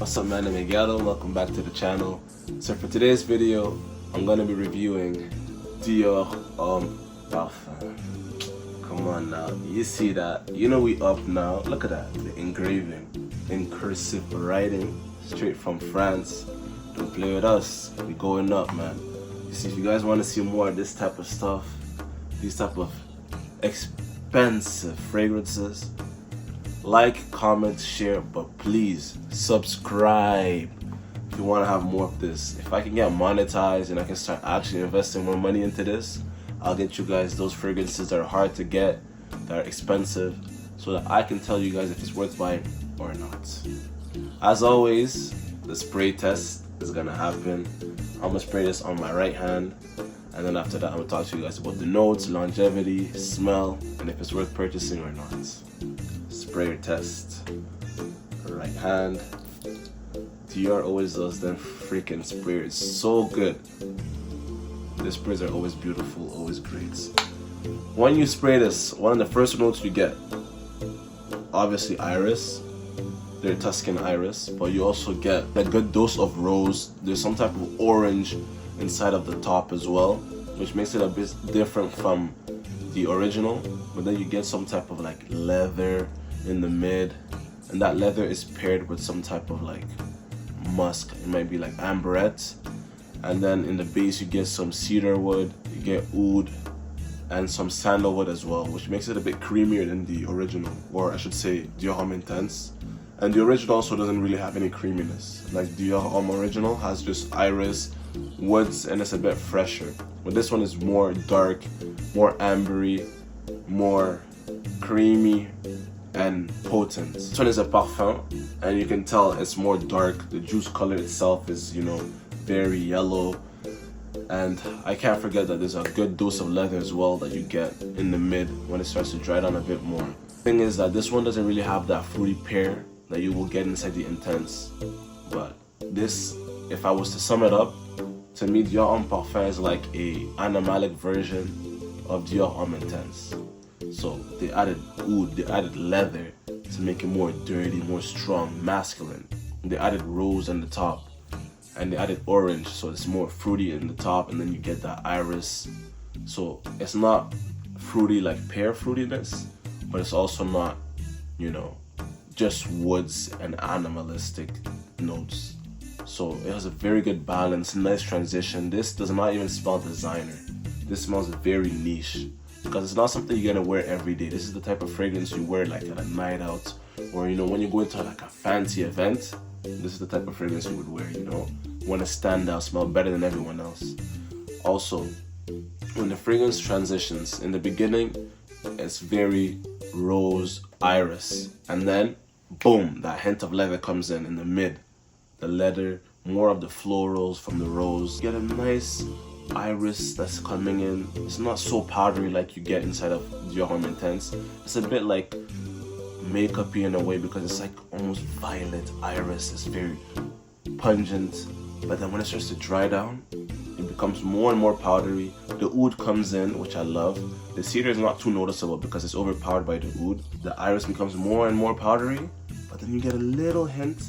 What's up, man? I'm Miguel. Welcome back to the channel. So for today's video, I'm gonna be reviewing Dior Parfum. Come on now, you see that? You know we up now. Look at that, the engraving in cursive writing, straight from France. Don't play with us. We going up, man. You see, if you guys want to see more of this type of stuff, these type of expensive fragrances, like, comment, share, but please subscribe if you want to have more of this. If I can get monetized and I can start actually investing more money into this, I'll get you guys those fragrances that are hard to get, that are expensive, so that I can tell you guys if it's worth buying or not. As always, the spray test is gonna happen. I'm gonna spray this on my right hand, and then after that I'm gonna talk to you guys about the notes, longevity, smell, and if it's worth purchasing or not. Sprayer test. Right hand. Dior always does them freaking sprayers so good. The sprays are always beautiful, always great. When you spray this, one of the first notes you get, obviously iris. They're Tuscan iris, but you also get a good dose of rose. There's some type of orange inside of the top as well, which makes it a bit different from the original. But then you get some type of like leather in the mid, and that leather is paired with some type of like musk. It might be like amberette, and then in the base you get some cedar wood, you get oud, and some sandalwood as well, which makes it a bit creamier than the original, or I should say Dior Homme Intense. And the original also doesn't really have any creaminess. Like Dior Homme original has just iris, woods, and it's a bit fresher. But this one is more dark, more ambery, more creamy and potent. This one is a Parfum, and you can tell it's more dark. The juice color itself is, you know, very yellow. And I can't forget that there's a good dose of leather as well that you get in the mid when it starts to dry down a bit more. The thing is that this one doesn't really have that fruity pear that you will get inside the Intense. But this, if I was to sum it up, to me Dior Homme Parfum is like a animalic version of Dior Homme Intense. So they added oud, they added leather to make it more dirty, more strong, masculine. They added rose on the top, and they added orange, so it's more fruity in the top, and then you get that iris. So it's not fruity like pear fruitiness, but it's also not, you know, just woods and animalistic notes. So it has a very good balance, nice transition. This does not even smell designer. This smells very niche, because it's not something you're gonna wear every day. This is the type of fragrance you wear like at a night out, or, you know, when you go into like a fancy event. This is the type of fragrance you would wear, you know. You want to stand out, smell better than everyone else. Also, when the fragrance transitions, in the beginning it's very rose, iris, and then boom, that hint of leather comes in the mid. The leather, more of the florals from the rose. You get a nice iris that's coming in. It's not so powdery like you get inside of Dior Homme Intense. It's a bit like makeup-y in a way, because it's like almost violet iris. It's very pungent, but then when it starts to dry down, it becomes more and more powdery. The oud comes in, which I love. The cedar is not too noticeable because it's overpowered by the oud. The iris becomes more and more powdery, but then you get a little hint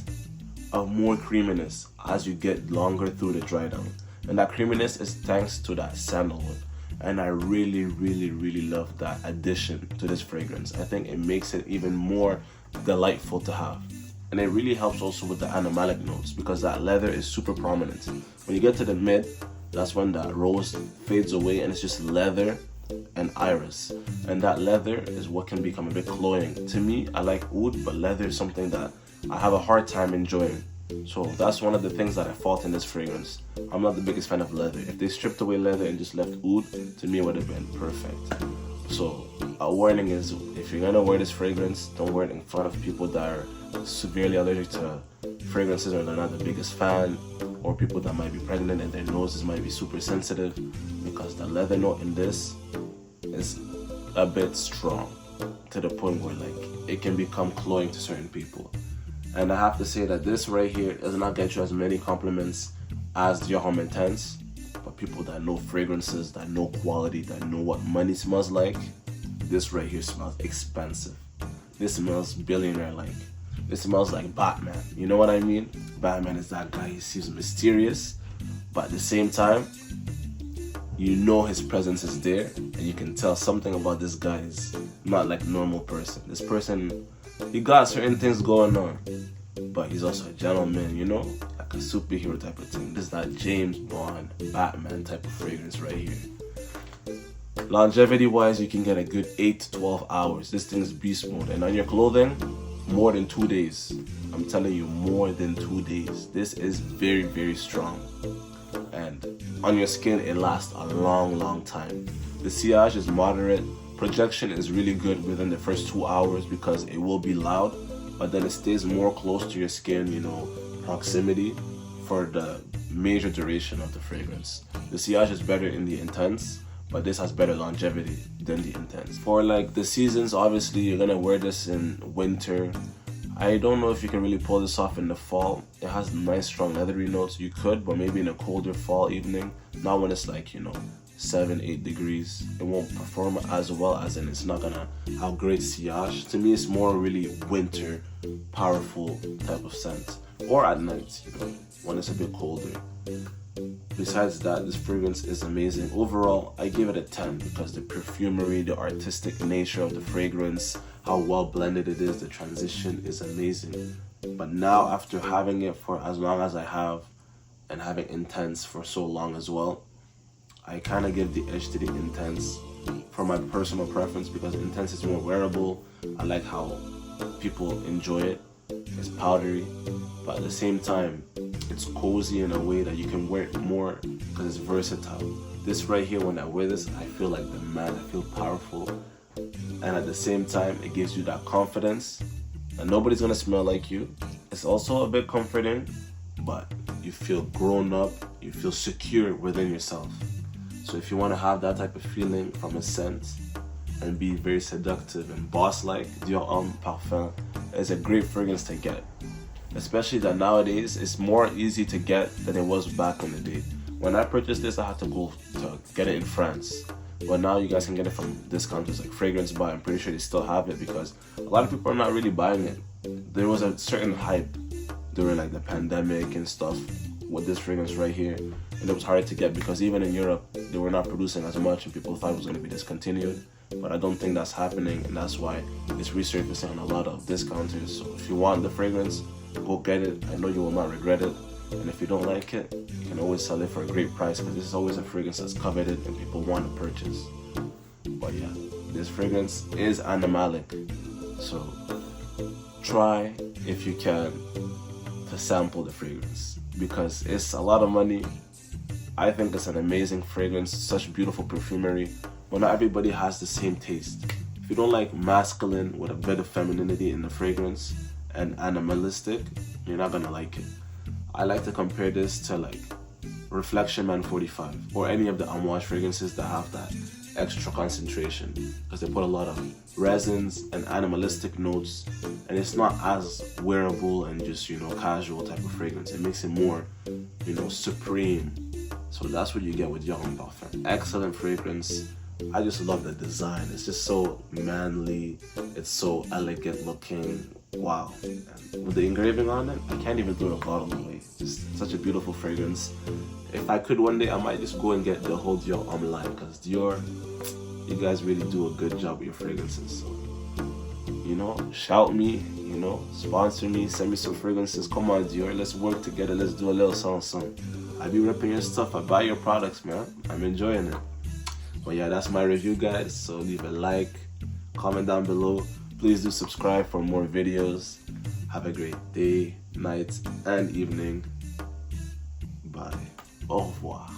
of more creaminess as you get longer through the dry down. And that creaminess is thanks to that sandalwood. And I really, really, really love that addition to this fragrance. I think it makes it even more delightful to have. And it really helps also with the animalic notes, because that leather is super prominent. When you get to the mid, that's when that rose fades away and it's just leather and iris. And that leather is what can become a bit cloying. To me, I like oud, but leather is something that I have a hard time enjoying. So that's one of the things that I fault in this fragrance. I'm not the biggest fan of leather. If they stripped away leather and just left oud, to me it would have been perfect. So a warning is, if you're gonna wear this fragrance, don't wear it in front of people that are severely allergic to fragrances, or they're not the biggest fan, or people that might be pregnant and their noses might be super sensitive, because the leather note in this is a bit strong to the point where like it can become cloying to certain people. And I have to say that this right here does not get you as many compliments as Dior Homme Intense, but people that know fragrances, that know quality, that know what money smells like, this right here smells expensive. This smells billionaire like. It smells like Batman. You know what I mean? Batman is that guy. He seems mysterious, but at the same time, you know his presence is there, and you can tell something about this guy is not like a normal person. This person, he got certain things going on, but he's also a gentleman, you know, like a superhero type of thing. This is that James Bond, Batman type of fragrance right here. Longevity wise, you can get a good 8 to 12 hours. This thing is beast mode, and on your clothing, more than 2 days. I'm telling you, more than 2 days. This is very, very strong. And on your skin, it lasts a long time. The sillage is moderate. Projection is really good within the first 2 hours because it will be loud, but then it stays more close to your skin, you know, proximity for the major duration of the fragrance. The sillage is better in the intense, but this has better longevity than the intense. For like the seasons, obviously you're gonna wear this in winter. I don't know if you can really pull this off in the fall. It has nice strong leathery notes. You could, but maybe in a colder fall evening. Not when it's like, you know, 7-8 degrees. It won't perform as well, as in it's not gonna have great sillage. To me, it's more really winter, powerful type of scent. Or at night, you know, when it's a bit colder. Besides that, this fragrance is amazing. Overall, I give it a 10 because the perfumery, the artistic nature of the fragrance, how well blended it is, the transition is amazing. But now, after having it for as long as I have and having Intense for so long as well, I kind of give the edge to the Intense for my personal preference because Intense is more wearable. I like how people enjoy it. It's powdery, but at the same time, it's cozy in a way that you can wear it more because it's versatile. This right here, when I wear this, I feel like the man, I feel powerful. And at the same time, it gives you that confidence that nobody's gonna smell like you. It's also a bit comforting, but you feel grown up, you feel secure within yourself. So if you wanna have that type of feeling from a scent and be very seductive and boss-like, Dior Homme Parfum is a great fragrance to get. Especially that nowadays, it's more easy to get than it was back in the day. When I purchased this, I had to go to get it in France. But now you guys can get it from discounters like Fragrance Buy. I'm pretty sure they still have it because a lot of people are not really buying it. There was a certain hype during like the pandemic and stuff with this fragrance right here. And it was hard to get because even in Europe, they were not producing as much and people thought it was going to be discontinued. But I don't think that's happening, and that's why it's resurfacing on a lot of discounters. So if you want the fragrance, go get it. I know you will not regret it. And if you don't like it, you can always sell it for a great price because this is always a fragrance that's coveted and people want to purchase. But yeah, this fragrance is animalic. So try, if you can, to sample the fragrance because it's a lot of money. I think it's an amazing fragrance, such beautiful perfumery. But not everybody has the same taste. If you don't like masculine with a bit of femininity in the fragrance and animalistic, you're not gonna like it. I like to compare this to like Reflection Man 45 or any of the Amouage fragrances that have that extra concentration because they put a lot of resins and animalistic notes, and it's not as wearable and just, you know, casual type of fragrance. It makes it more, you know, supreme. So that's what you get with Dior Homme Parfum. Excellent fragrance. I just love the design. It's just so manly. It's so elegant looking. Wow. And with the engraving on it, I can't even throw the bottle away. Just such a beautiful fragrance. If I could one day, I might just go and get the whole Dior Homme line because Dior, you guys really do a good job with your fragrances. So, you know, shout me, you know, sponsor me, send me some fragrances. Come on, Dior, let's work together. Let's do a little song. I be repping your stuff. I buy your products, man. I'm enjoying it. But yeah, that's my review, guys. So leave a like, comment down below. Please do subscribe for more videos. Have a great day, night, and evening. Bye. Au revoir.